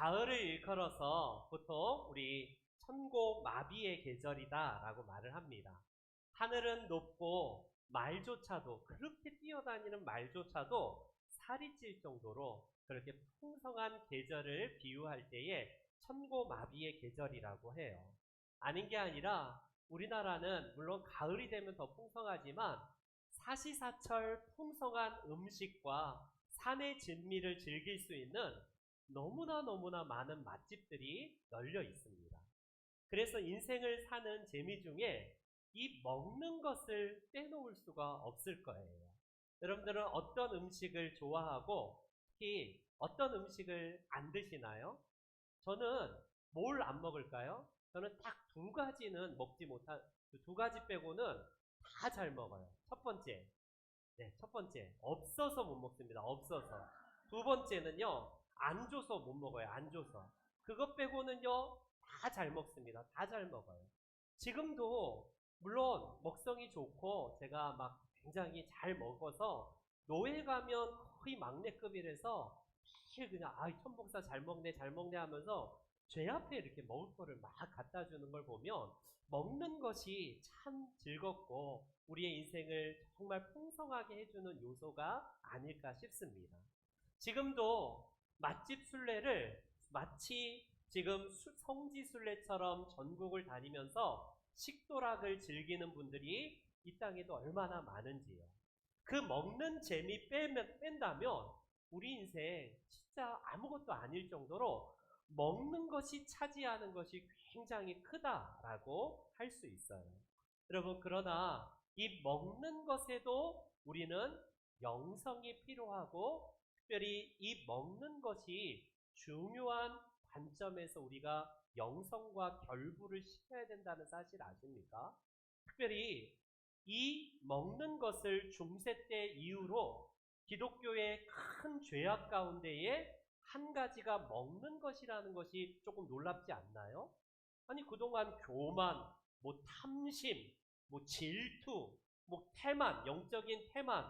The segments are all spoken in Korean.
가을을 일컬어서 보통 우리 천고마비의 계절이다라고 말을 합니다. 하늘은 높고 말조차도 그렇게 뛰어다니는 말조차도 살이 찔 정도로 그렇게 풍성한 계절을 비유할 때에 천고마비의 계절이라고 해요. 아닌 게 아니라 우리나라는 물론 가을이 되면 더 풍성하지만 사시사철 풍성한 음식과 산의 진미를 즐길 수 있는 너무나 많은 맛집들이 널려 있습니다. 그래서 인생을 사는 재미 중에 이 먹는 것을 빼놓을 수가 없을 거예요. 여러분들은 어떤 음식을 좋아하고 특히 어떤 음식을 안 드시나요? 저는 뭘 안 먹을까요? 저는 딱 두 가지는 먹지 못한, 두 가지 빼고는 다 잘 먹어요. 첫 번째, 첫 번째, 없어서 못 먹습니다. 없어서. 두 번째는요, 안 줘서 못 먹어요. 안 줘서. 그것 빼고는요, 다 잘 먹습니다. 다 잘 먹어요. 지금도, 물론, 먹성이 좋고, 제가 막 굉장히 잘 먹어서, 노예 가면 거의 막내급이라서, 매일 그냥, 천복사 잘 먹네, 잘 먹네 하면서, 제 앞에 이렇게 먹을 거를 막 갖다 주는 걸 보면, 먹는 것이 참 즐겁고 우리의 인생을 정말 풍성하게 해주는 요소가 아닐까 싶습니다. 지금도 맛집 순례를 마치 지금 성지순례처럼 전국을 다니면서 식도락을 즐기는 분들이 이 땅에도 얼마나 많은지요. 그 먹는 재미 뺀다면 우리 인생 진짜 아무것도 아닐 정도로 먹는 것이 차지하는 것이 굉장히 크다라고 할 수 있어요. 여러분, 그러나 이 먹는 것에도 우리는 영성이 필요하고 특별히 이 먹는 것이 중요한 관점에서 우리가 영성과 결부를 시켜야 된다는 사실 아십니까? 특별히 이 먹는 것을 중세 때 이후로 기독교의 큰 죄악 가운데에 한 가지가 먹는 것이라는 것이 조금 놀랍지 않나요? 아니, 그동안 교만, 탐심, 질투, 태만, 영적인 태만,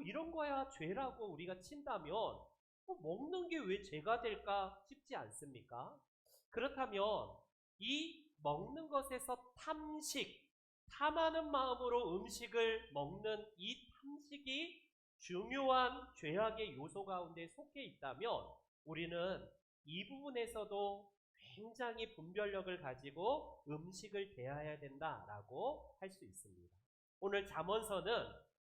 이런 거야 죄라고 우리가 친다면, 먹는 게 왜 죄가 될까 싶지 않습니까? 그렇다면, 이 먹는 것에서 탐하는 마음으로 음식을 먹는 이 탐식이 중요한 죄악의 요소 가운데 속해 있다면, 우리는 이 부분에서도 굉장히 분별력을 가지고 음식을 대해야 된다라고 할 수 있습니다. 오늘 잠언서는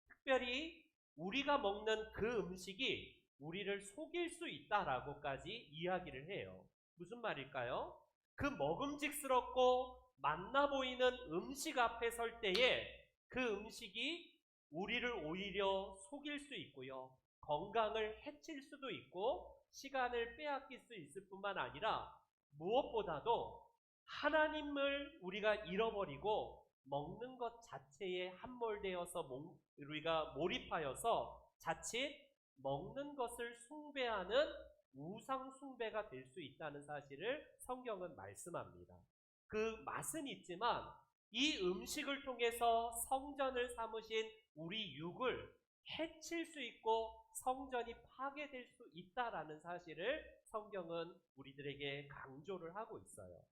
특별히 우리가 먹는 그 음식이 우리를 속일 수 있다라고까지 이야기를 해요. 무슨 말일까요? 그 먹음직스럽고 맛나 보이는 음식 앞에 설 때에 그 음식이 우리를 오히려 속일 수 있고요. 건강을 해칠 수도 있고 시간을 빼앗길 수 있을 뿐만 아니라 무엇보다도 하나님을 우리가 잃어버리고 먹는 것 자체에 함몰되어서 우리가 몰입하여서 자칫 먹는 것을 숭배하는 우상 숭배가 될 수 있다는 사실을 성경은 말씀합니다. 그 맛은 있지만 이 음식을 통해서 성전을 삼으신 우리 육을 해칠 수 있고 성전이 파괴될 수 있다라는 사실을 성경은 우리들에게 강조를 하고 있어요.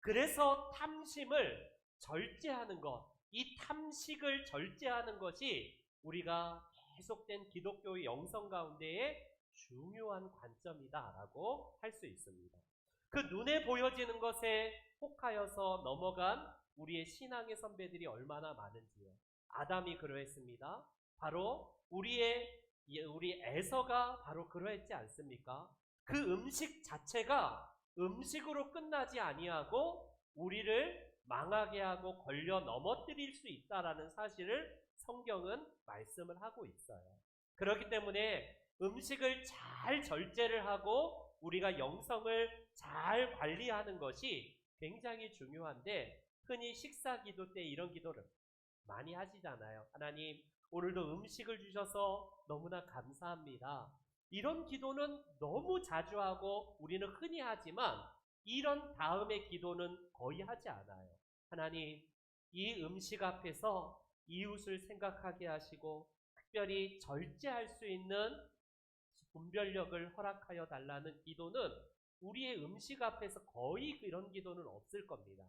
그래서 탐심을 절제하는 것, 이 탐식을 절제하는 것이 우리가 계속된 기독교의 영성 가운데의 중요한 관점이다라고 할 수 있습니다. 그 눈에 보여지는 것에 혹하여서 넘어간 우리의 신앙의 선배들이 얼마나 많은지요. 아담이 그러했습니다. 바로 우리 에서가 바로 그러했지 않습니까? 그 음식 자체가 음식으로 끝나지 아니하고 우리를 망하게 하고 걸려 넘어뜨릴 수 있다라는 사실을 성경은 말씀을 하고 있어요. 그렇기 때문에 음식을 잘 절제를 하고 우리가 영성을 잘 관리하는 것이 굉장히 중요한데 흔히 식사 기도 때 이런 기도를 많이 하시잖아요. 하나님, 오늘도 음식을 주셔서 너무나 감사합니다. 이런 기도는 너무 자주 하고 우리는 흔히 하지만 이런 다음의 기도는 거의 하지 않아요. 하나님, 이 음식 앞에서 이웃을 생각하게 하시고 특별히 절제할 수 있는 분별력을 허락하여 달라는 기도는 우리의 음식 앞에서 거의 그런 기도는 없을 겁니다.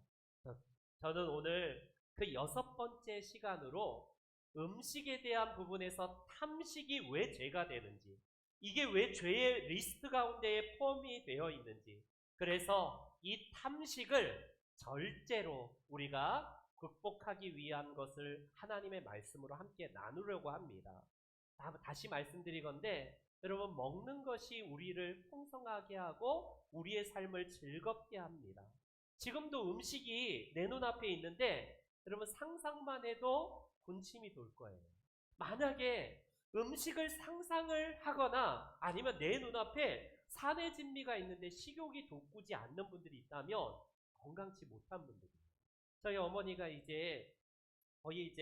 저는 오늘 그 6번째 시간으로 음식에 대한 부분에서 탐식이 왜 죄가 되는지, 이게 왜 죄의 리스트 가운데에 포함이 되어 있는지, 그래서 이 탐식을 절제로 우리가 극복하기 위한 것을 하나님의 말씀으로 함께 나누려고 합니다. 다시 말씀드리건대 여러분, 먹는 것이 우리를 풍성하게 하고 우리의 삶을 즐겁게 합니다. 지금도 음식이 내 눈앞에 있는데 여러분, 상상만 해도 군침이 돌 거예요. 만약에 음식을 상상을 하거나 아니면 내 눈앞에 산의 진미가 있는데 식욕이 돋구지 않는 분들이 있다면 건강치 못한 분들이에요. 저희 어머니가 거의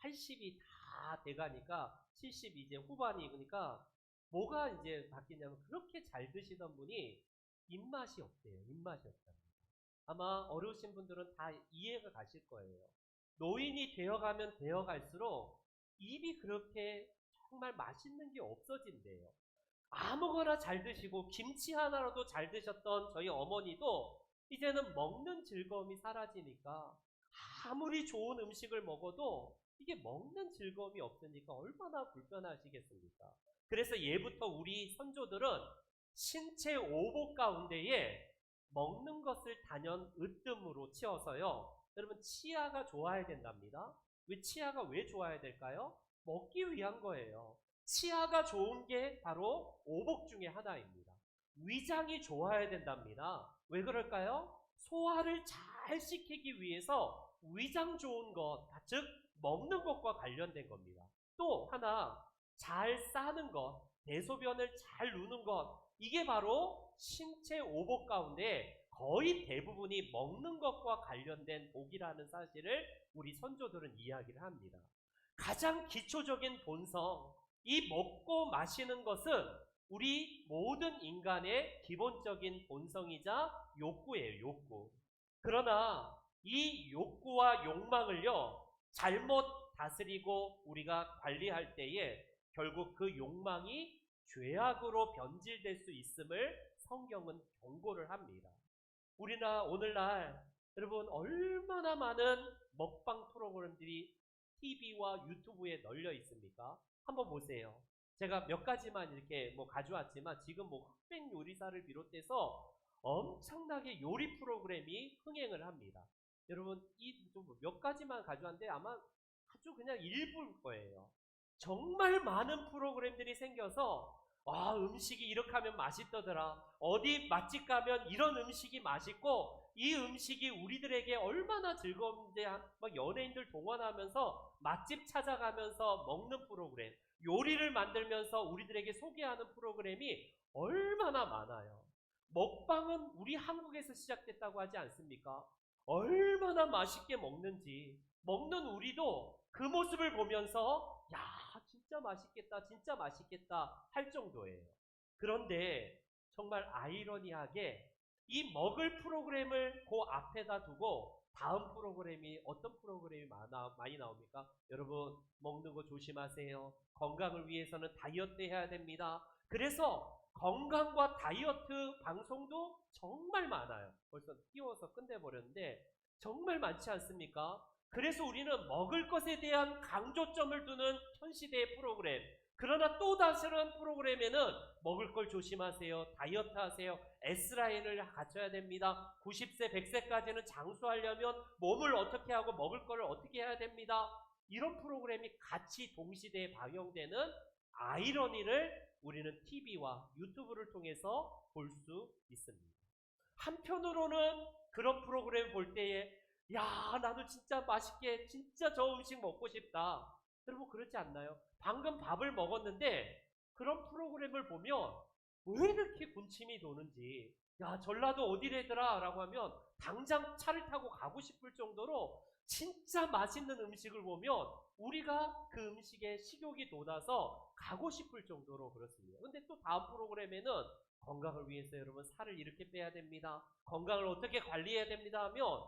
80이 다 돼가니까 70 이제 후반이, 그러니까 뭐가 이제 바뀌냐면, 그렇게 잘 드시던 분이 입맛이 없대요. 입맛이 없답니다. 아마 어려우신 분들은 다 이해가 가실 거예요. 노인이 되어가면 되어갈수록 입이 그렇게 정말 맛있는 게 없어진대요. 아무거나 잘 드시고 김치 하나라도 잘 드셨던 저희 어머니도 이제는 먹는 즐거움이 사라지니까 아무리 좋은 음식을 먹어도 이게 먹는 즐거움이 없으니까 얼마나 불편하시겠습니까? 그래서 예부터 우리 선조들은 신체 오복 가운데에 먹는 것을 단연 으뜸으로 치어서요. 여러분, 치아가 좋아야 된답니다. 치아가 왜 좋아야 될까요? 먹기 위한 거예요. 치아가 좋은 게 바로 오복 중에 하나입니다. 위장이 좋아야 된답니다. 왜 그럴까요? 소화를 잘 시키기 위해서 위장 좋은 것, 즉 먹는 것과 관련된 겁니다. 또 하나, 잘 싸는 것, 대소변을 잘 누는 것, 이게 바로 신체 오복 가운데 거의 대부분이 먹는 것과 관련된 복이라는 사실을 우리 선조들은 이야기를 합니다. 가장 기초적인 본성, 이 먹고 마시는 것은 우리 모든 인간의 기본적인 본성이자 욕구예요, 욕구. 그러나 이 욕구와 욕망을요, 잘못 다스리고 우리가 관리할 때에 결국 그 욕망이 죄악으로 변질될 수 있음을 성경은 경고를 합니다. 우리나 오늘날 여러분, 얼마나 많은 먹방 프로그램들이 TV와 유튜브에 널려 있습니까? 한번 보세요. 제가 몇 가지만 이렇게 가져왔지만, 지금 흑백 요리사를 비롯해서 엄청나게 요리 프로그램이 흥행을 합니다. 여러분, 이 몇 가지만 가져왔는데 아마 아주 그냥 일부일 거예요. 정말 많은 프로그램들이 생겨서 음식이 이렇게 하면 맛있더더라. 어디 맛집 가면 이런 음식이 맛있고 이 음식이 우리들에게 얼마나 즐거운데, 막 연예인들 동원하면서 맛집 찾아가면서 먹는 프로그램, 요리를 만들면서 우리들에게 소개하는 프로그램이 얼마나 많아요. 먹방은 우리 한국에서 시작됐다고 하지 않습니까? 얼마나 맛있게 먹는지, 먹는 우리도 그 모습을 보면서 야, 진짜 맛있겠다, 진짜 맛있겠다 할 정도예요. 그런데 정말 아이러니하게 이 먹을 프로그램을 그 앞에다 두고 다음 프로그램이, 어떤 프로그램이 많이 나옵니까? 여러분, 먹는 거 조심하세요. 건강을 위해서는 다이어트 해야 됩니다. 그래서 건강과 다이어트 방송도 정말 많아요. 벌써 띄워서 끝내버렸는데 정말 많지 않습니까? 그래서 우리는 먹을 것에 대한 강조점을 두는 현 시대의 프로그램, 그러나 또 다른 프로그램에는 먹을 걸 조심하세요, 다이어트 하세요, S라인을 갖춰야 됩니다, 90세 100세까지는 장수하려면 몸을 어떻게 하고 먹을 거를 어떻게 해야 됩니다, 이런 프로그램이 같이 동시대에 방영되는 아이러니를 우리는 TV와 유튜브를 통해서 볼 수 있습니다. 한편으로는 그런 프로그램 볼 때에 야, 나도 진짜 맛있게 진짜 저 음식 먹고 싶다. 여러분, 그렇지 않나요? 방금 밥을 먹었는데 그런 프로그램을 보면 왜 이렇게 군침이 도는지, 야, 전라도 어디래더라 라고 하면 당장 차를 타고 가고 싶을 정도로 진짜 맛있는 음식을 보면 우리가 그 음식에 식욕이 돋아서 가고 싶을 정도로 그렇습니다. 근데 또 다음 프로그램에는 건강을 위해서 여러분 살을 이렇게 빼야 됩니다, 건강을 어떻게 관리해야 됩니다 하면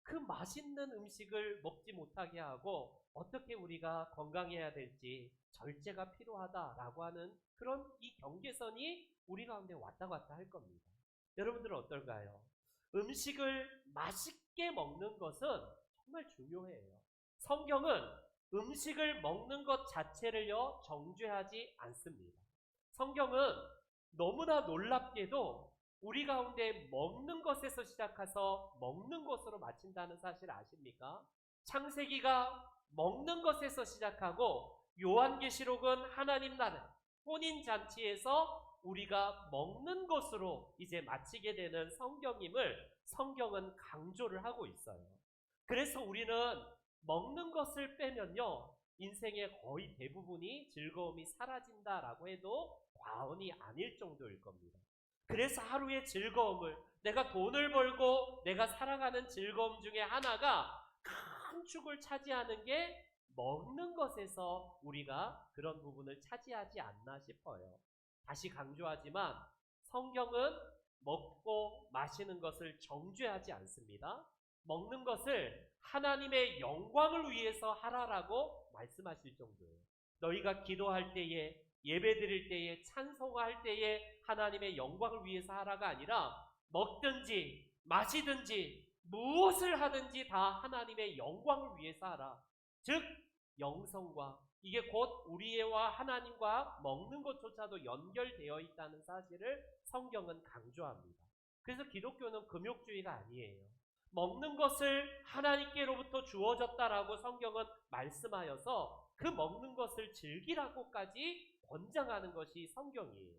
그 맛있는 음식을 먹지 못하게 하고 어떻게 우리가 건강해야 될지 절제가 필요하다라고 하는 그런 이 경계선이 우리 가운데 왔다 갔다 할 겁니다. 여러분들은 어떨까요? 음식을 맛있게 먹는 것은 정말 중요해요. 성경은 음식을 먹는 것 자체를요, 정죄하지 않습니다. 성경은 너무나 놀랍게도 우리 가운데 먹는 것에서 시작해서 먹는 것으로 마친다는 사실 아십니까? 창세기가 먹는 것에서 시작하고 요한계시록은 하나님 나라 혼인잔치에서 우리가 먹는 것으로 이제 마치게 되는 성경임을 성경은 강조를 하고 있어요. 그래서 우리는 먹는 것을 빼면요, 인생의 거의 대부분이 즐거움이 사라진다라고 해도 과언이 아닐 정도일 겁니다. 그래서 하루의 즐거움을, 내가 돈을 벌고 내가 살아가는 즐거움 중에 하나가 큰 축을 차지하는 게 먹는 것에서 우리가 그런 부분을 차지하지 않나 싶어요. 다시 강조하지만 성경은 먹고 마시는 것을 정죄하지 않습니다. 먹는 것을 하나님의 영광을 위해서 하라라고 말씀하실 정도예요. 너희가 기도할 때에, 예배 드릴 때에, 찬송할 때에 하나님의 영광을 위해서 하라가 아니라 먹든지 마시든지 무엇을 하든지 다 하나님의 영광을 위해서 하라. 즉 영성과, 이게 곧 우리와 하나님과 먹는 것조차도 연결되어 있다는 사실을 성경은 강조합니다. 그래서 기독교는 금욕주의가 아니에요. 먹는 것을 하나님께로부터 주어졌다라고 성경은 말씀하여서 그 먹는 것을 즐기라고까지 권장하는 것이 성경이에요.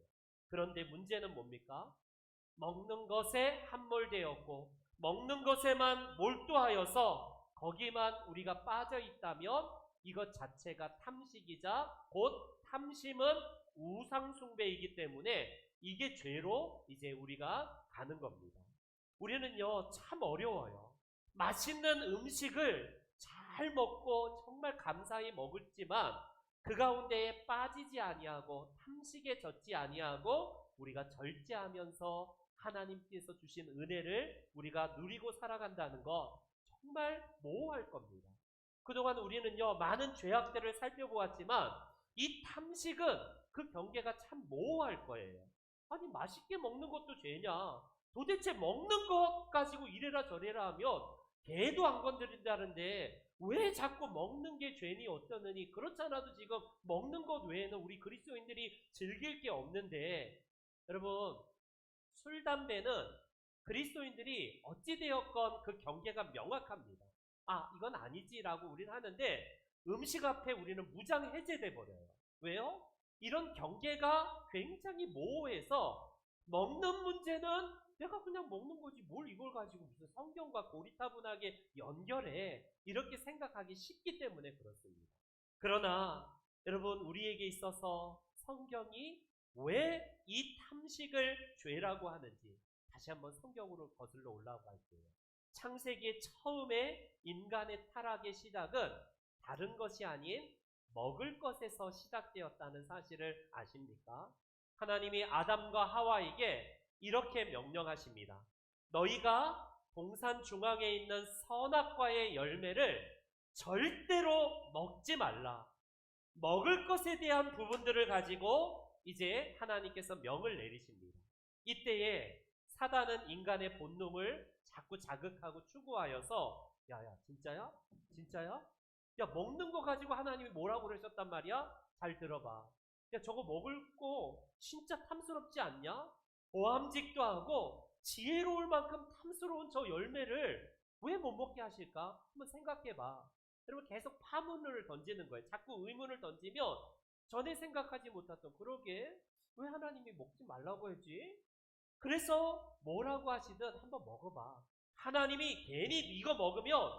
그런데 문제는 뭡니까? 먹는 것에 함몰되었고 먹는 것에만 몰두하여서 거기만 우리가 빠져 있다면 이것 자체가 탐식이자 곧 탐심은 우상숭배이기 때문에 이게 죄로 이제 우리가 가는 겁니다. 우리는요, 참 어려워요. 맛있는 음식을 잘 먹고 정말 감사히 먹을지만 그 가운데에 빠지지 아니하고 탐식에 젖지 아니하고 우리가 절제하면서 하나님께서 주신 은혜를 우리가 누리고 살아간다는 거 정말 모호할 겁니다. 그동안 우리는요, 많은 죄악들을 살펴보았지만 이 탐식은 그 경계가 참 모호할 거예요. 아니, 맛있게 먹는 것도 죄냐? 도대체 먹는 것 가지고 이래라 저래라 하면 개도 안 건드린다는데 왜 자꾸 먹는 게 죄니 어쩌느니? 그렇잖아도 지금 먹는 것 외에는 우리 그리스도인들이 즐길 게 없는데, 여러분, 술, 담배는 그리스도인들이 어찌되었건 그 경계가 명확합니다. 아, 이건 아니지라고 우리는 하는데 음식 앞에 우리는 무장 해제돼 버려요. 왜요? 이런 경계가 굉장히 모호해서 먹는 문제는 내가 그냥 먹는 거지 뭘 이걸 가지고 무슨 성경과 고리타분하게 연결해, 이렇게 생각하기 쉽기 때문에 그렇습니다. 그러나 여러분, 우리에게 있어서 성경이 왜 이 탐식을 죄라고 하는지 다시 한번 성경으로 거슬러 올라갈게요. 창세기의 처음에 인간의 타락의 시작은 다른 것이 아닌 먹을 것에서 시작되었다는 사실을 아십니까? 하나님이 아담과 하와에게 이렇게 명령하십니다. 너희가 동산 중앙에 있는 선악과의 열매를 절대로 먹지 말라. 먹을 것에 대한 부분들을 가지고 이제 하나님께서 명을 내리십니다. 이때에 사단은 인간의 본능을 자꾸 자극하고 추구하여서 야야 진짜야? 진짜야? 야, 먹는 거 가지고 하나님이 뭐라고 그러셨단 말이야? 잘 들어봐. 야, 저거 먹을 거 진짜 탐스럽지 않냐? 보암직도 하고 지혜로울 만큼 탐스러운 저 열매를 왜 못 먹게 하실까? 한번 생각해봐. 여러분, 계속 파문을 던지는 거예요. 자꾸 의문을 던지면 전에 생각하지 못했던, 그러게 왜 하나님이 먹지 말라고 했지? 그래서 뭐라고 하시든 한번 먹어봐. 하나님이 괜히 이거 먹으면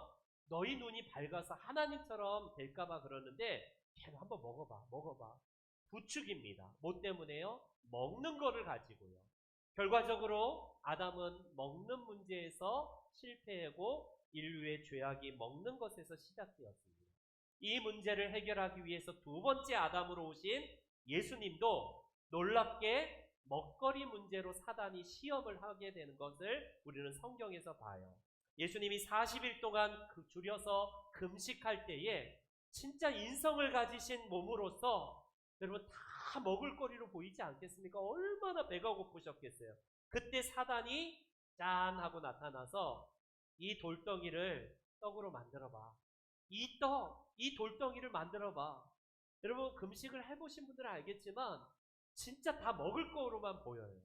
너희 눈이 밝아서 하나님처럼 될까봐 그러는데 걔는 한번 먹어봐. 부축입니다. 뭐 때문에요? 먹는 거를 가지고요. 결과적으로 아담은 먹는 문제에서 실패하고 인류의 죄악이 먹는 것에서 시작되었습니다. 이 문제를 해결하기 위해서 두 번째 아담으로 오신 예수님도 놀랍게 먹거리 문제로 사단이 시험을 하게 되는 것을 우리는 성경에서 봐요. 예수님이 40일 동안 줄여서 금식할 때에 진짜 인성을 가지신 몸으로서 여러분 다 먹을 거리로 보이지 않겠습니까? 얼마나 배가 고프셨겠어요. 그때 사단이 짠 하고 나타나서 이 돌덩이를 떡으로 만들어봐. 이 돌덩이를 만들어봐. 여러분 금식을 해보신 분들은 알겠지만 진짜 다 먹을 거로만 보여요.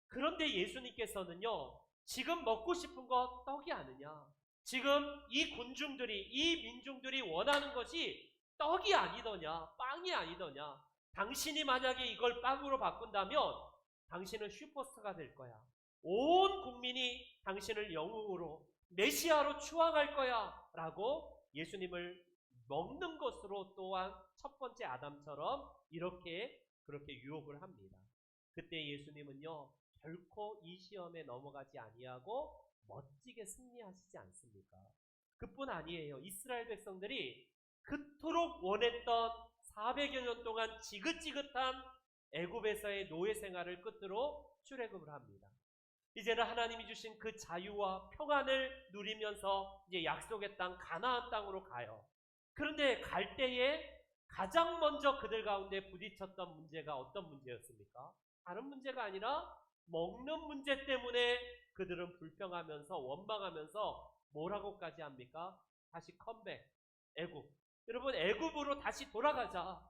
그런데 예수님께서는요, 지금 먹고 싶은 거 떡이 아니냐. 지금 이 군중들이, 이 민중들이 원하는 것이 떡이 아니더냐, 빵이 아니더냐. 당신이 만약에 이걸 빵으로 바꾼다면 당신은 슈퍼스타가 될 거야. 온 국민이 당신을 영웅으로, 메시아로 추앙할 거야. 라고 예수님을 먹는 것으로 또한 첫 번째 아담처럼 그렇게 유혹을 합니다. 그때 예수님은요, 결코 이 시험에 넘어가지 아니하고 멋지게 승리하시지 않습니까? 그뿐 아니에요. 이스라엘 백성들이 그토록 원했던 400여 년 동안 지긋지긋한 애굽에서의 노예 생활을 끝으로 출애굽을 합니다. 이제는 하나님이 주신 그 자유와 평안을 누리면서 이제 약속의 땅 가나안 땅으로 가요. 그런데 갈 때에 가장 먼저 그들 가운데 부딪혔던 문제가 어떤 문제였습니까? 다른 문제가 아니라 먹는 문제 때문에 그들은 불평하면서 원망하면서 뭐라고까지 합니까? 다시 컴백, 애굽. 여러분, 애굽으로 다시 돌아가자.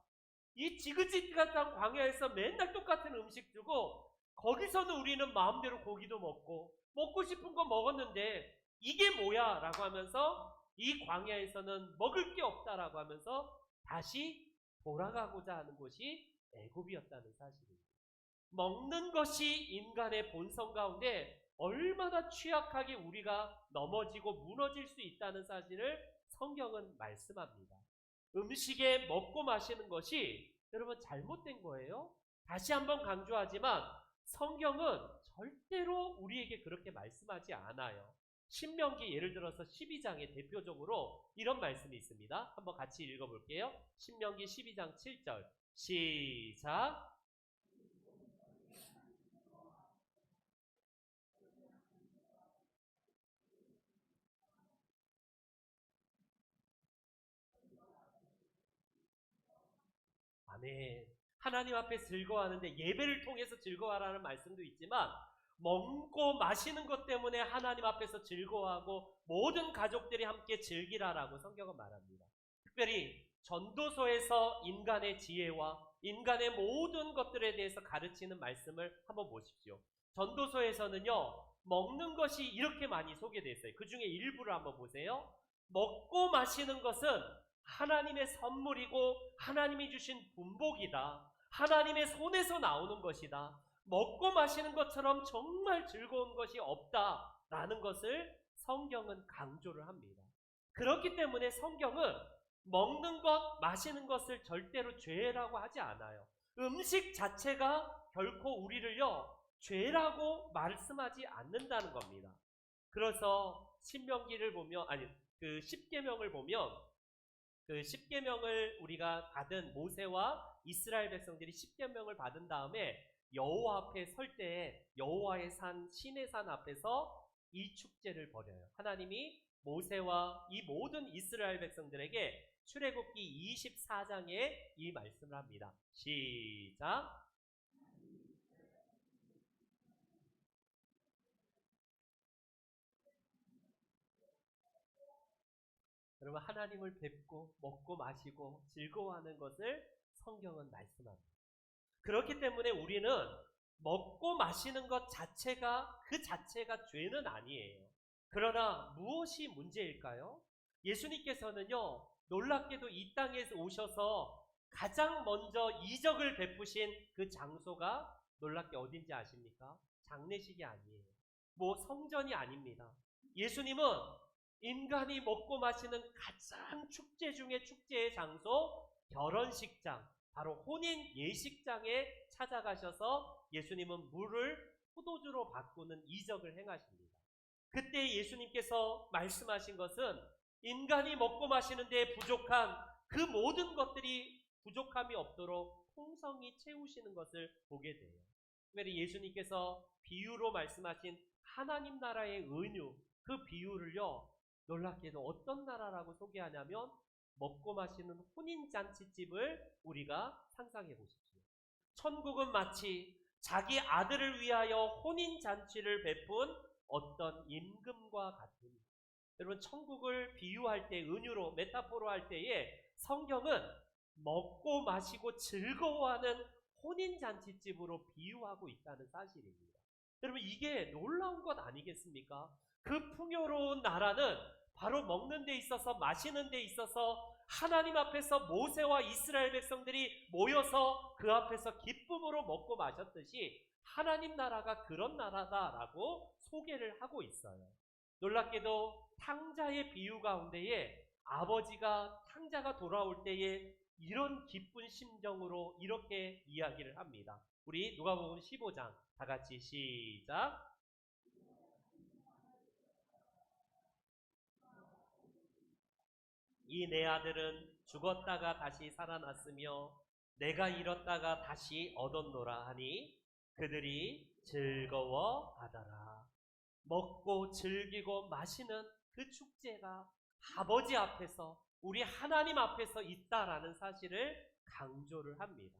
이 지긋지긋한 광야에서 맨날 똑같은 음식 주고 거기서는 우리는 마음대로 고기도 먹고 싶은 거 먹었는데 이게 뭐야? 라고 하면서 이 광야에서는 먹을 게 없다라고 하면서 다시 돌아가고자 하는 곳이 애굽이었다는 사실입니다. 먹는 것이 인간의 본성 가운데 얼마나 취약하게 우리가 넘어지고 무너질 수 있다는 사실을 성경은 말씀합니다. 음식에 먹고 마시는 것이 여러분 잘못된 거예요? 다시 한번 강조하지만 성경은 절대로 우리에게 그렇게 말씀하지 않아요. 신명기 예를 들어서 12장에 대표적으로 이런 말씀이 있습니다. 한번 같이 읽어볼게요. 신명기 12장 7절 시작. 아멘. 하나님 앞에 즐거워하는데 예배를 통해서 즐거워하라는 말씀도 있지만 먹고 마시는 것 때문에 하나님 앞에서 즐거워하고 모든 가족들이 함께 즐기라라고 성경은 말합니다. 특별히 전도서에서 인간의 지혜와 인간의 모든 것들에 대해서 가르치는 말씀을 한번 보십시오. 전도서에서는요, 먹는 것이 이렇게 많이 소개되어 있어요. 그 중에 일부를 한번 보세요. 먹고 마시는 것은 하나님의 선물이고 하나님이 주신 분복이다. 하나님의 손에서 나오는 것이다. 먹고 마시는 것처럼 정말 즐거운 것이 없다라는 것을 성경은 강조를 합니다. 그렇기 때문에 성경은 먹는 것, 마시는 것을 절대로 죄라고 하지 않아요. 음식 자체가 결코 우리를요, 죄라고 말씀하지 않는다는 겁니다. 그래서 신명기를 보면, 그 십계명을 보면 그 십계명을 우리가 받은 모세와 이스라엘 백성들이 십계명을 받은 다음에 여호와 앞에 설 때에 여호와의 산 시내 산 앞에서 이 축제를 벌여요. 하나님이 모세와 이 모든 이스라엘 백성들에게 출애굽기 24장에 이 말씀을 합니다. 시작. 여러분, 하나님을 뵙고 먹고 마시고 즐거워하는 것을 성경은 말씀합니다. 그렇기 때문에 우리는 먹고 마시는 것 자체가 그 자체가 죄는 아니에요. 그러나 무엇이 문제일까요? 예수님께서는요, 놀랍게도 이 땅에 오셔서 가장 먼저 이적을 베푸신 그 장소가 놀랍게 어딘지 아십니까? 장례식이 아니에요. 뭐 성전이 아닙니다. 예수님은 인간이 먹고 마시는 가장 축제 중에 축제의 장소, 결혼식장, 바로 혼인 예식장에 찾아가셔서 예수님은 물을 포도주로 바꾸는 이적을 행하십니다. 그때 예수님께서 말씀하신 것은 인간이 먹고 마시는 데 부족한 그 모든 것들이 부족함이 없도록 풍성히 채우시는 것을 보게 돼요. 특별히 예수님께서 비유로 말씀하신 하나님 나라의 은유, 그 비유를요, 놀랍게도 어떤 나라라고 소개하냐면 먹고 마시는 혼인잔치집을 우리가 상상해 보십시오. 천국은 마치 자기 아들을 위하여 혼인잔치를 베푼 어떤 임금과 같은, 여러분 천국을 비유할 때, 은유로 메타포로 할 때에 성경은 먹고 마시고 즐거워하는 혼인잔치집으로 비유하고 있다는 사실입니다. 여러분 이게 놀라운 것 아니겠습니까? 그 풍요로운 나라는 바로 먹는 데 있어서, 마시는 데 있어서 하나님 앞에서 모세와 이스라엘 백성들이 모여서 그 앞에서 기쁨으로 먹고 마셨듯이 하나님 나라가 그런 나라다라고 소개를 하고 있어요. 놀랍게도 탕자의 비유 가운데에 아버지가 탕자가 돌아올 때에 이런 기쁜 심정으로 이렇게 이야기를 합니다. 우리 누가복음 15장 다 같이 시작. 이 내 아들은 죽었다가 다시 살아났으며 내가 잃었다가 다시 얻었노라 하니 그들이 즐거워하더라. 먹고 즐기고 마시는 그 축제가 아버지 앞에서, 우리 하나님 앞에서 있다라는 사실을 강조를 합니다.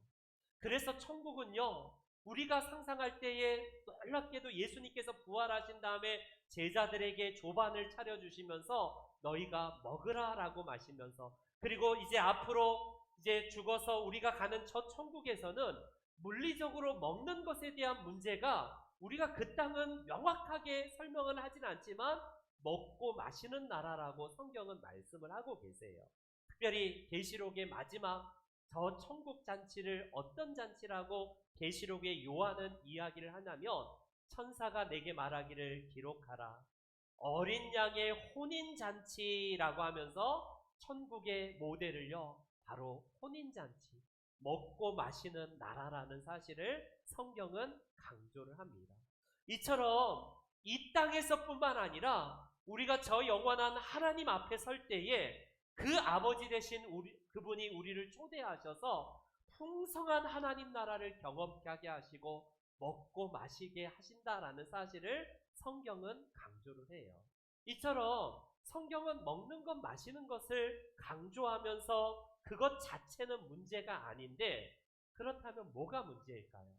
그래서 천국은요, 우리가 상상할 때에 놀랍게도 예수님께서 부활하신 다음에 제자들에게 조반을 차려주시면서 너희가 먹으라 라고 마시면서, 그리고 이제 앞으로 이제 죽어서 우리가 가는 저 천국에서는 물리적으로 먹는 것에 대한 문제가 우리가 그 땅은 명확하게 설명은 하진 않지만 먹고 마시는 나라라고 성경은 말씀을 하고 계세요. 특별히 계시록의 마지막 저 천국 잔치를 어떤 잔치라고 계시록의 요한은 이야기를 하냐면, 천사가 내게 말하기를 기록하라. 어린 양의 혼인 잔치라고 하면서 천국의 모델을요, 바로 혼인 잔치, 먹고 마시는 나라라는 사실을 성경은 강조를 합니다. 이처럼 이 땅에서뿐만 아니라 우리가 저 영원한 하나님 앞에 설 때에 그 아버지 되신 그분이 우리를 초대하셔서 풍성한 하나님 나라를 경험하게 하시고 먹고 마시게 하신다라는 사실을 성경은 강조를 해요. 이처럼 성경은 먹는 것, 마시는 것을 강조하면서 그것 자체는 문제가 아닌데, 그렇다면 뭐가 문제일까요?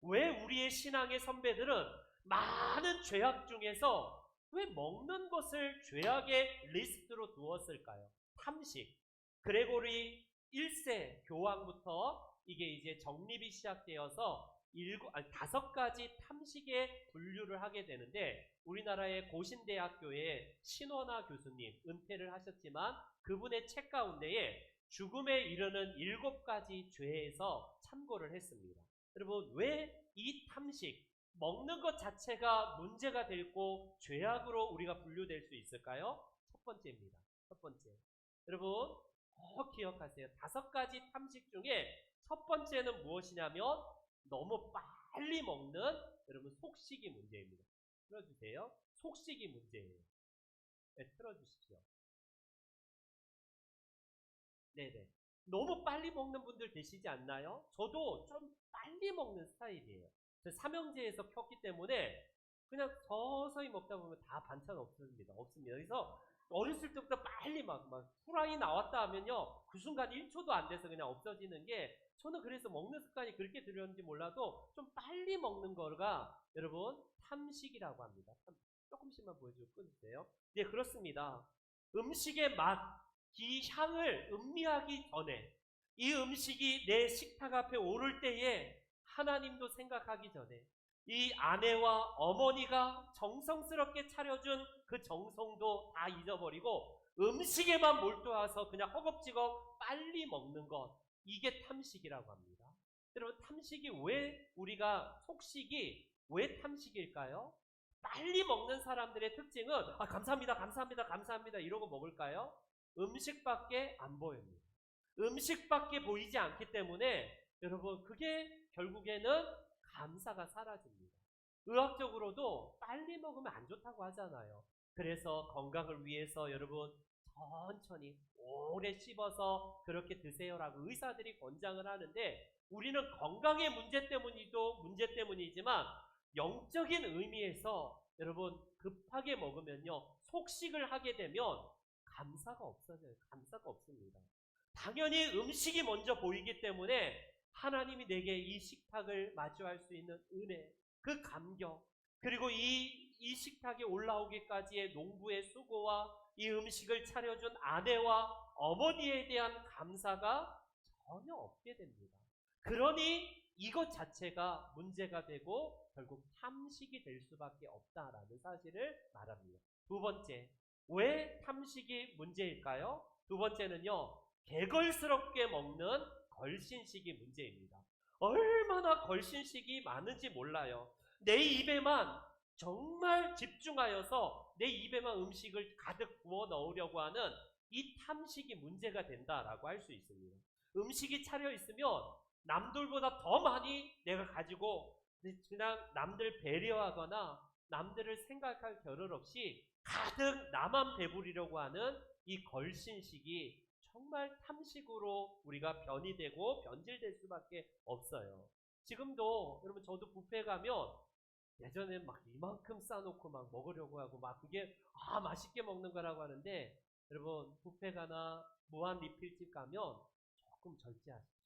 왜 우리의 신앙의 선배들은 많은 죄악 중에서 왜 먹는 것을 죄악의 리스트로 두었을까요? 탐식, 그레고리 1세 교황부터 이게 이제 정립이 시작되어서 5가지 탐식에 분류를 하게 되는데, 우리나라의 고신대학교의 신원아 교수님, 은퇴를 하셨지만 그분의 책 가운데에 죽음에 이르는 7가지 죄에서 참고를 했습니다. 여러분 왜 이 탐식, 먹는 것 자체가 문제가 되고 죄악으로 우리가 분류될 수 있을까요? 첫 번째입니다. 첫 번째, 여러분 꼭 기억하세요. 5가지 탐식 중에 첫 번째는 무엇이냐면 너무 빨리 먹는, 여러분 속식이 문제입니다. 틀어주세요. 속식이 문제예요. 네, 틀어주십시오. 네네. 너무 빨리 먹는 분들 계시지 않나요? 저도 좀 빨리 먹는 스타일이에요. 저 삼형제에서 켰기 때문에 그냥 서서히 먹다 보면 다 반찬 없습니다. 없습니다. 그래서 어렸을 때부터 빨리 막 후라이 나왔다 하면요, 그 순간 1초도 안 돼서 그냥 없어지는 게, 저는 그래서 먹는 습관이 그렇게 들었는지 몰라도 좀 빨리 먹는 거가 여러분 탐식이라고 합니다. 조금씩만 보여주고 끊으세요. 네, 그렇습니다. 음식의 맛, 이 향을 음미하기 전에, 이 음식이 내 식탁 앞에 오를 때에 하나님도 생각하기 전에 이 아내와 어머니가 정성스럽게 차려준 그 정성도 다 잊어버리고 음식에만 몰두해서 그냥 허겁지겁 빨리 먹는 것, 이게 탐식이라고 합니다. 여러분 탐식이 왜, 우리가 속식이 왜 탐식일까요? 빨리 먹는 사람들의 특징은 감사합니다 감사합니다 감사합니다 이러고 먹을까요? 음식밖에 안 보입니다. 음식밖에 보이지 않기 때문에 여러분 그게 결국에는 감사가 사라집니다. 의학적으로도 빨리 먹으면 안 좋다고 하잖아요. 그래서 건강을 위해서 여러분 천천히 오래 씹어서 그렇게 드세요라고 의사들이 권장을 하는데, 우리는 건강의 문제 때문이지만 영적인 의미에서 여러분 급하게 먹으면요, 속식을 하게 되면 감사가 없어져요. 감사가 없습니다. 당연히 음식이 먼저 보이기 때문에 하나님이 내게 이 식탁을 마주할 수 있는 은혜, 그 감격, 그리고 이 식탁에 올라오기까지의 농부의 수고와 이 음식을 차려준 아내와 어머니에 대한 감사가 전혀 없게 됩니다. 그러니 이것 자체가 문제가 되고 결국 탐식이 될 수밖에 없다라는 사실을 말합니다. 두 번째, 왜 탐식이 문제일까요? 두 번째는요, 개걸스럽게 먹는 걸신식이 문제입니다. 얼마나 걸신식이 많은지 몰라요. 내 입에만 정말 집중하여서 내 입에만 음식을 가득 부어 넣으려고 하는 이 탐식이 문제가 된다라고 할 수 있습니다. 음식이 차려 있으면 남들보다 더 많이 내가 가지고 그냥 남들 배려하거나 남들을 생각할 겨를 없이 가득 나만 배부리려고 하는 이 걸신식이 정말 탐식으로 우리가 변이되고 변질될 수밖에 없어요. 지금도 여러분 저도 뷔페 가면 예전에 막 이만큼 싸놓고 막 먹으려고 하고 막 그게 맛있게 먹는 거라고 하는데 여러분 뷔페 가나 무한 리필집 가면 조금 절제하십시오.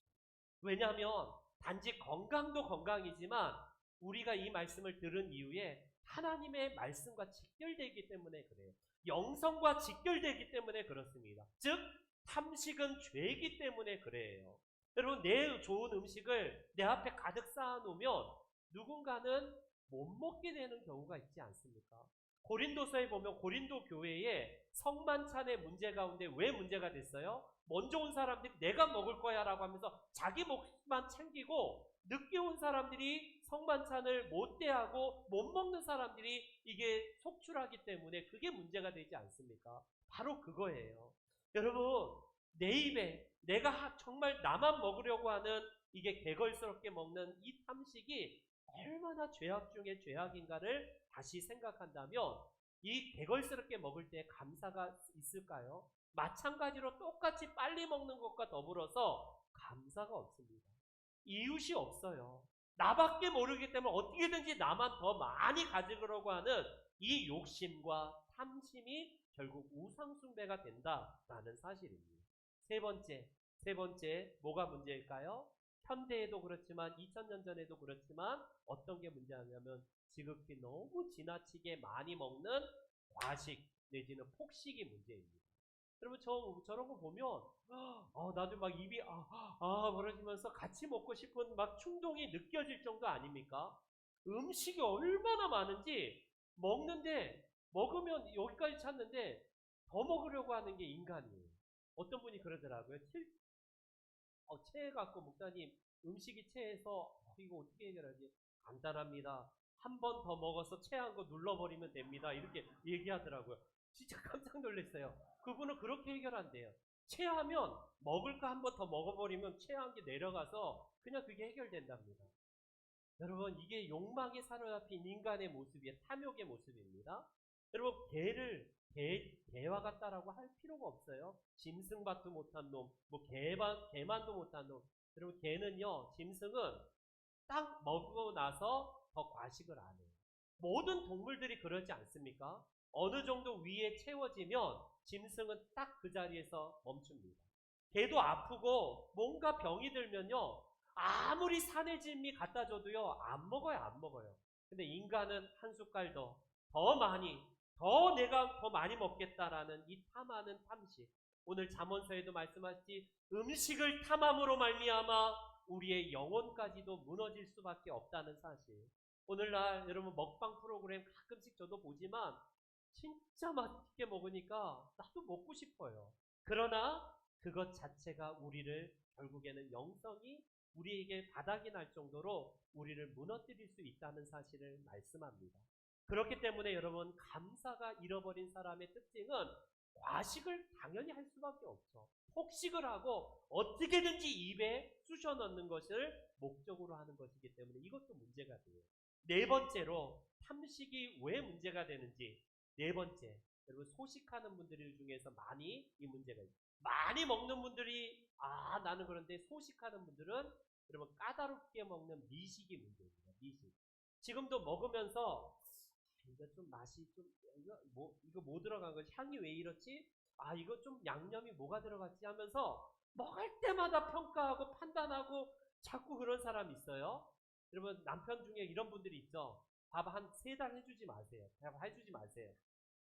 왜냐하면 단지 건강도 건강이지만 우리가 이 말씀을 들은 이후에 하나님의 말씀과 직결되기 때문에 그래요. 영성과 직결되기 때문에 그렇습니다. 즉 탐식은 죄이기 때문에 그래요. 여러분 내 좋은 음식을 내 앞에 가득 쌓아놓으면 누군가는 못 먹게 되는 경우가 있지 않습니까? 고린도서에 보면 고린도 교회에 성만찬의 문제 가운데 왜 문제가 됐어요? 먼저 온 사람들이 내가 먹을 거야 라고 하면서 자기 몫만 챙기고 늦게 온 사람들이 성만찬을 못 대하고 못 먹는 사람들이 이게 속출하기 때문에 그게 문제가 되지 않습니까? 바로 그거예요. 여러분 내 입에 내가 정말 나만 먹으려고 하는 이게 개걸스럽게 먹는 이 탐식이 얼마나 죄악 중에 죄악인가를 다시 생각한다면 이 개걸스럽게 먹을 때 감사가 있을까요? 마찬가지로 똑같이 빨리 먹는 것과 더불어서 감사가 없습니다. 이웃이 없어요. 나밖에 모르기 때문에 어떻게든지 나만 더 많이 가지려고 하는 이 욕심과 탐심이 결국 우상숭배가 된다라는 사실입니다. 세 번째 뭐가 문제일까요? 현대에도 그렇지만 2000년 전에도 그렇지만 어떤 게 문제냐면 지극히 너무 지나치게 많이 먹는 과식 내지는 폭식이 문제입니다. 여러분 저런 거 보면 나도 막 입이 벌어지면서 같이 먹고 싶은 막 충동이 느껴질 정도 아닙니까? 음식이 얼마나 많은지 먹는데 먹으면 여기까지 찼는데 더 먹으려고 하는 게 인간이에요. 어떤 분이 그러더라고요. 체해갖고 목사님 음식이 체해서 이거 어떻게 해결하지? 간단합니다. 한 번 더 먹어서 체한 거 눌러버리면 됩니다. 이렇게 얘기하더라고요. 진짜 깜짝 놀랐어요. 그분은 그렇게 해결한대요. 체하면 먹을 거 한 번 더 먹어버리면 체한 게 내려가서 그냥 그게 해결된답니다. 여러분 이게 욕망에 사로잡힌 인간의 모습이에요. 탐욕의 모습입니다. 여러분 개와 같다라고 할 필요가 없어요. 짐승밭도 못한 놈, 개만도 못한 놈. 여러분 개는요, 짐승은 딱 먹고 나서 더 과식을 안 해요. 모든 동물들이 그러지 않습니까? 어느 정도 위에 채워지면 짐승은 딱 그 자리에서 멈춥니다. 개도 아프고 뭔가 병이 들면요, 아무리 산의 진미 갖다 줘도요, 안 먹어요. 근데 인간은 한 숟갈 더 많이, 내가 더 많이 먹겠다라는 이 탐하는 탐식. 오늘 잠언서에도 말씀하셨지, 음식을 탐함으로 말미암아 우리의 영혼까지도 무너질 수밖에 없다는 사실. 오늘날 여러분 먹방 프로그램 가끔씩 저도 보지만 진짜 맛있게 먹으니까 나도 먹고 싶어요. 그러나 그것 자체가 우리를 결국에는 영성이 우리에게 바닥이 날 정도로 우리를 무너뜨릴 수 있다는 사실을 말씀합니다. 그렇기 때문에 여러분 감사가 잃어버린 사람의 특징은 과식을 당연히 할 수밖에 없죠. 폭식을 하고 어떻게든지 입에 쑤셔 넣는 것을 목적으로 하는 것이기 때문에 이것도 문제가 돼요. 네 번째로 탐식이 왜 문제가 되는지, 네 번째, 여러분 소식하는 분들 중에서 많이 이 문제가 있어요. 많이 먹는 분들이 나는 그런데 소식하는 분들은 여러분 까다롭게 먹는 미식이 문제입니다. 미식. 지금도 먹으면서 이거 좀 맛이 좀 이거 뭐 들어간 거지? 향이 왜 이렇지? 이거 좀 양념이 뭐가 들어갔지 하면서 먹을 때마다 평가하고 판단하고 자꾸 그런 사람 있어요. 여러분 남편 중에 이런 분들이 있죠. 밥 한 3달 해주지 마세요. 밥 해주지 마세요.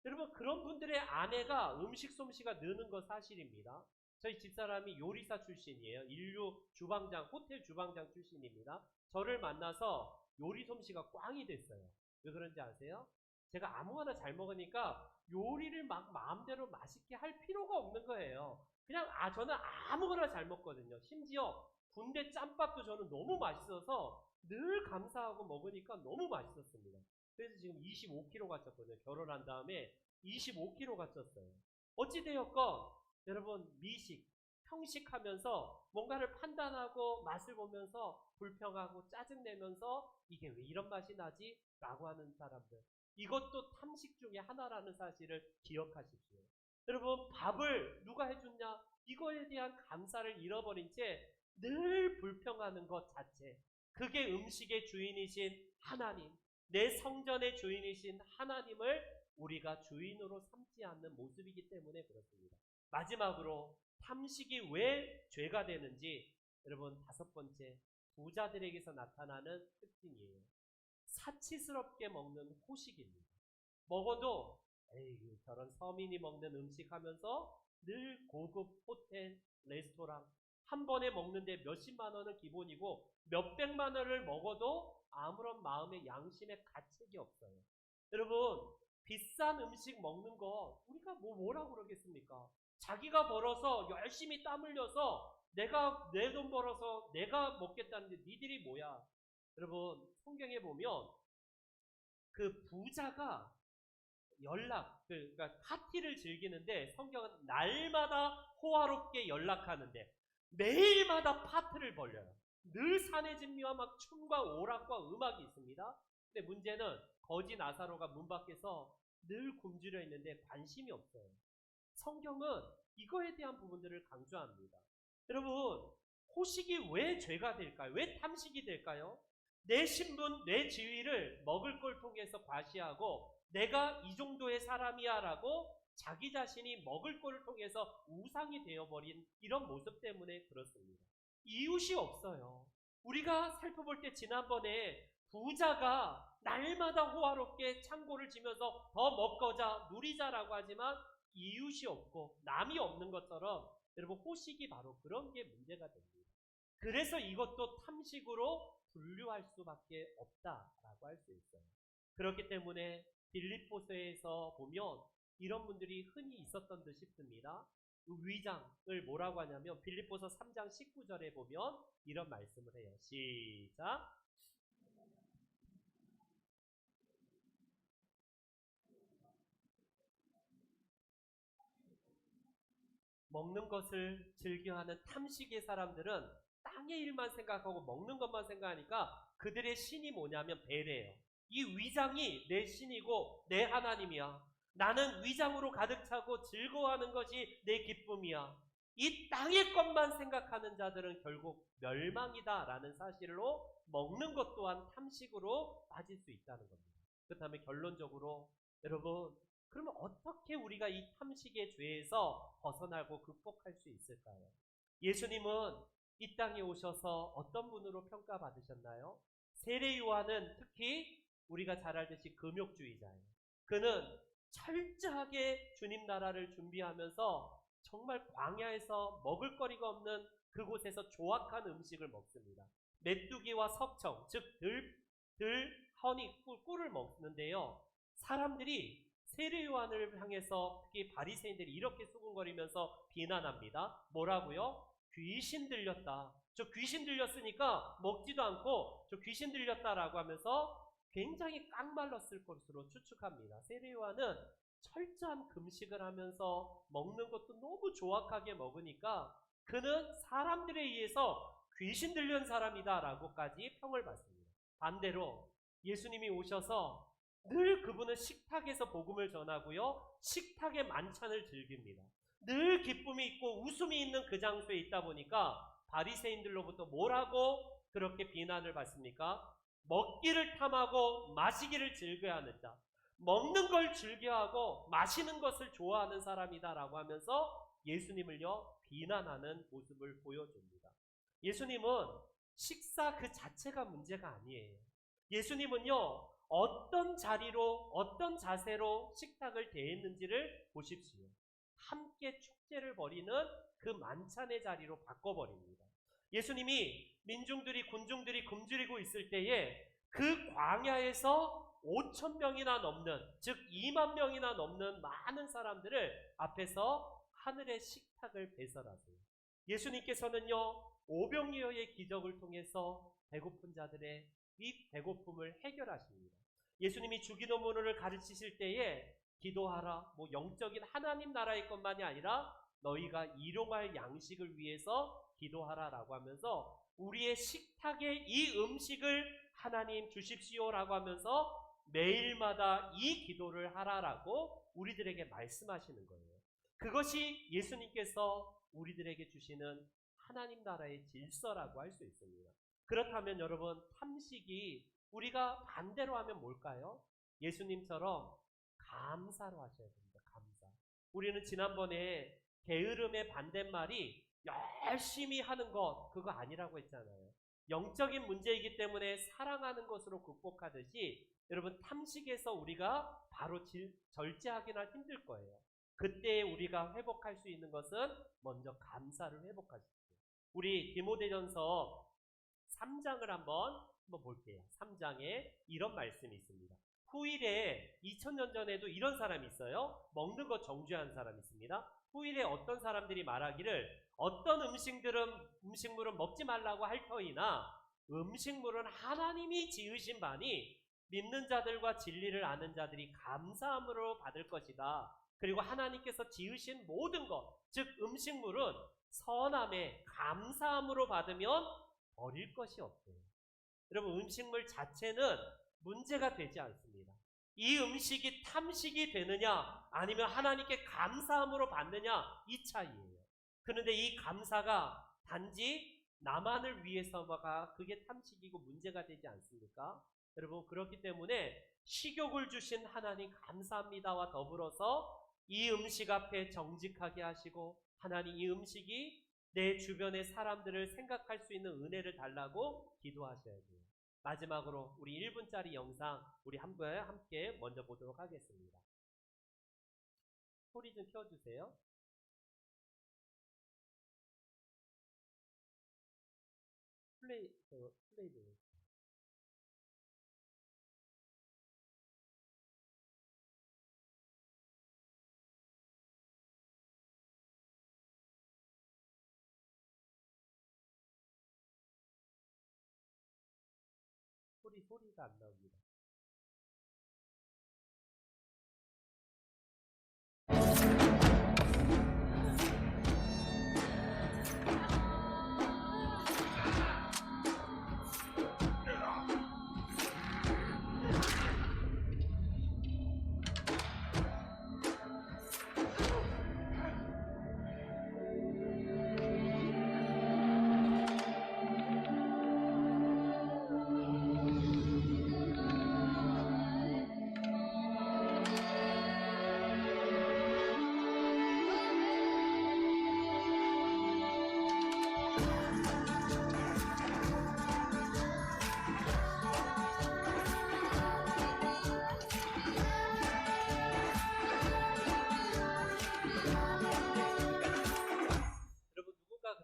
여러분 그런 분들의 아내가 음식 솜씨가 느는 건 사실입니다. 저희 집사람이 요리사 출신이에요. 인류 주방장, 호텔 주방장 출신입니다. 저를 만나서 요리 솜씨가 꽝이 됐어요. 왜 그런지 아세요? 제가 아무거나 잘 먹으니까 요리를 막 마음대로 맛있게 할 필요가 없는 거예요. 그냥 저는 아무거나 잘 먹거든요. 심지어 군대 짬밥도 저는 너무 맛있어서 늘 감사하고 먹으니까 너무 맛있었습니다. 그래서 지금 25kg가 쪘거든요. 결혼한 다음에 25kg가 쪘어요. 어찌되었건 여러분 미식, 평식하면서 뭔가를 판단하고 맛을 보면서 불평하고 짜증내면서 이게 왜 이런 맛이 나지? 라고 하는 사람들. 이것도 탐식 중에 하나라는 사실을 기억하십시오. 여러분 밥을 누가 해줬냐? 이거에 대한 감사를 잃어버린 채 늘 불평하는 것 자체. 그게 음식의 주인이신 하나님, 내 성전의 주인이신 하나님을 우리가 주인으로 삼지 않는 모습이기 때문에 그렇습니다. 마지막으로 탐식이 왜 죄가 되는지 여러분 5번째, 부자들에게서 나타나는 특징이에요. 사치스럽게 먹는 호식입니다. 먹어도 에이 저런 서민이 먹는 음식 하면서 늘 고급 호텔, 레스토랑 한 번에 먹는데 몇십만 원은 기본이고 몇백만 원을 먹어도 아무런 마음의 양심의 가책이 없어요. 여러분 비싼 음식 먹는 거 우리가 뭐라고 그러겠습니까? 자기가 벌어서 열심히 땀 흘려서 내가 내 돈 벌어서 내가 먹겠다는데 니들이 뭐야? 여러분 성경에 보면 그 부자가 그러니까 파티를 즐기는데 성경은 날마다 호화롭게 연락하는데 매일마다 파티를 벌려요. 늘 산의 진미와 막 춤과 오락과 음악이 있습니다. 근데 문제는 거지 나사로가 문 밖에서 늘 굶주려 있는데 관심이 없어요. 성경은 이거에 대한 부분들을 강조합니다. 여러분 호식이 왜 죄가 될까요? 왜 탐식이 될까요? 내 신분, 내 지위를 먹을 걸 통해서 과시하고 내가 이 정도의 사람이야 라고 자기 자신이 먹을 거를 통해서 우상이 되어버린 이런 모습 때문에 그렇습니다. 이웃이 없어요. 우리가 살펴볼 때 지난번에 부자가 날마다 호화롭게 창고를 지면서 더 먹고자 누리자라고 하지만 이웃이 없고 남이 없는 것처럼 여러분 호식이 바로 그런 게 문제가 됩니다. 그래서 이것도 탐식으로 분류할 수밖에 없다라고 할 수 있어요. 그렇기 때문에 빌립보서에서 보면 이런 분들이 흔히 있었던 듯 싶습니다. 위장을 뭐라고 하냐면 빌립보서 3장 19절에 보면 이런 말씀을 해요. 시작. 먹는 것을 즐겨하는 탐식의 사람들은 땅의 일만 생각하고 먹는 것만 생각하니까 그들의 신이 뭐냐면 배래예요. 이 위장이 내 신이고 내 하나님이야. 나는 위장으로 가득 차고 즐거워하는 것이 내 기쁨이야. 이 땅의 것만 생각하는 자들은 결국 멸망이다 라는 사실로 먹는 것 또한 탐식으로 빠질 수 있다는 겁니다. 그렇다면 결론적으로 여러분 그러면 어떻게 우리가 이 탐식의 죄에서 벗어나고 극복할 수 있을까요? 예수님은 이 땅에 오셔서 어떤 분으로 평가받으셨나요? 세례 요한은 특히 우리가 잘 알듯이 금욕주의자예요. 그는 철저하게 주님 나라를 준비하면서 정말 광야에서 먹을 거리가 없는 그곳에서 조악한 음식을 먹습니다. 메뚜기와 석청, 즉 허니, 꿀을 먹는데요. 사람들이 세례 요한을 향해서 특히 바리새인들이 이렇게 수군거리면서 비난합니다. 뭐라고요? 귀신 들렸다. 저 귀신 들렸으니까 먹지도 않고 저 귀신 들렸다라고 하면서 굉장히 깡말랐을 것으로 추측합니다. 세례 요한은 철저한 금식을 하면서 먹는 것도 너무 조악하게 먹으니까 그는 사람들에 의해서 귀신 들린 사람이다 라고까지 평을 받습니다. 반대로 예수님이 오셔서 늘 그분은 식탁에서 복음을 전하고요. 식탁의 만찬을 즐깁니다. 늘 기쁨이 있고 웃음이 있는 그 장소에 있다 보니까 바리새인들로부터 뭐라고 그렇게 비난을 받습니까? 먹기를 탐하고 마시기를 즐겨하는 자. 먹는 걸 즐겨하고 마시는 것을 좋아하는 사람이다 라고 하면서 예수님을요 비난하는 모습을 보여줍니다. 예수님은 식사 그 자체가 문제가 아니에요. 예수님은요, 어떤 자리로, 어떤 자세로 식탁을 대했는지를 보십시오. 함께 축제를 벌이는 그 만찬의 자리로 바꿔버립니다. 예수님이 민중들이, 군중들이 굶주리고 있을 때에 그 광야에서 5천 명이나 넘는, 즉 2만 명이나 넘는 많은 사람들을 앞에서 하늘의 식탁을 배설하세요. 예수님께서는요, 오병이어의 기적을 통해서 배고픈 자들의 이 배고픔을 해결하십니다. 예수님이 주기도문을 가르치실 때에 기도하라, 영적인 하나님 나라의 것만이 아니라 너희가 일용할 양식을 위해서 기도하라라고 하면서 우리의 식탁에 이 음식을 하나님 주십시오라고 하면서 매일마다 이 기도를 하라라고 우리들에게 말씀하시는 거예요. 그것이 예수님께서 우리들에게 주시는 하나님 나라의 질서라고 할 수 있습니다. 그렇다면 여러분, 탐식이 우리가 반대로 하면 뭘까요? 예수님처럼 감사로 하셔야 됩니다. 감사. 우리는 지난번에 게으름의 반대말이 열심히 하는 것, 그거 아니라고 했잖아요. 영적인 문제이기 때문에 사랑하는 것으로 극복하듯이 여러분, 탐식에서 우리가 바로 절제하기는 힘들 거예요. 그때 우리가 회복할 수 있는 것은 먼저 감사를 회복하십시오. 우리 디모데전서 3장을 한번 볼게요. 3장에 이런 말씀이 있습니다. 후일에 2000년 전에도 이런 사람이 있어요. 먹는 것 정죄한 사람이 있습니다. 후일에 어떤 사람들이 말하기를 어떤 음식물은 먹지 말라고 할 터이나 음식물은 하나님이 지으신 바니 믿는 자들과 진리를 아는 자들이 감사함으로 받을 것이다. 그리고 하나님께서 지으신 모든 것, 즉 음식물은 선함에 감사함으로 받으면 버릴 것이 없대요. 여러분, 음식물 자체는 문제가 되지 않습니다. 이 음식이 탐식이 되느냐 아니면 하나님께 감사함으로 받느냐, 이 차이예요. 그런데 이 감사가 단지 나만을 위해서가 그게 탐식이고 문제가 되지 않습니까? 여러분, 그렇기 때문에 식욕을 주신 하나님 감사합니다와 더불어서 이 음식 앞에 정직하게 하시고 하나님 이 음식이 내 주변의 사람들을 생각할 수 있는 은혜를 달라고 기도하셔야 돼요. 마지막으로 우리 1분짜리 영상 우리 함께 먼저 보도록 하겠습니다. 소리 좀 켜주세요. 플레이 좀. 소리가 안 나옵니다.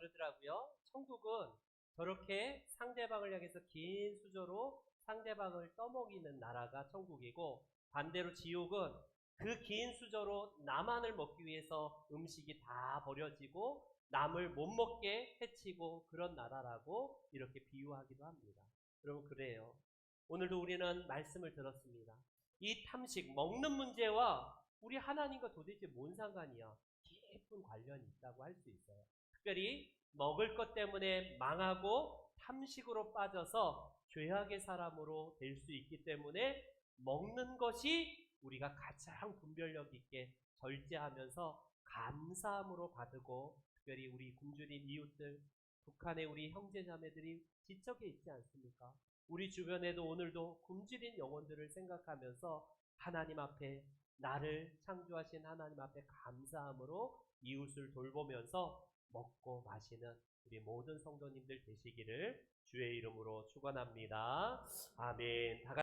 그러더라고요. 천국은 저렇게 상대방을 향해서 긴 수저로 상대방을 떠먹이는 나라가 천국이고, 반대로 지옥은 그 긴 수저로 나만을 먹기 위해서 음식이 다 버려지고 남을 못 먹게 해치고 그런 나라라고 이렇게 비유하기도 합니다. 여러분, 그래요. 오늘도 우리는 말씀을 들었습니다. 이 탐식, 먹는 문제와 우리 하나님과 도대체 뭔 상관이야? 깊은 관련이 있다고 할 수 있어요. 특별히 먹을 것 때문에 망하고 탐식으로 빠져서 죄악의 사람으로 될 수 있기 때문에 먹는 것이 우리가 가장 분별력 있게 절제하면서 감사함으로 받고, 특별히 우리 굶주린 이웃들, 북한의 우리 형제자매들이 지척에 있지 않습니까? 우리 주변에도 오늘도 굶주린 영혼들을 생각하면서 하나님 앞에, 나를 창조하신 하나님 앞에 감사함으로 이웃을 돌보면서 먹고 마시는 우리 모든 성도님들 되시기를 주의 이름으로 축원합니다. 아멘. 다 같이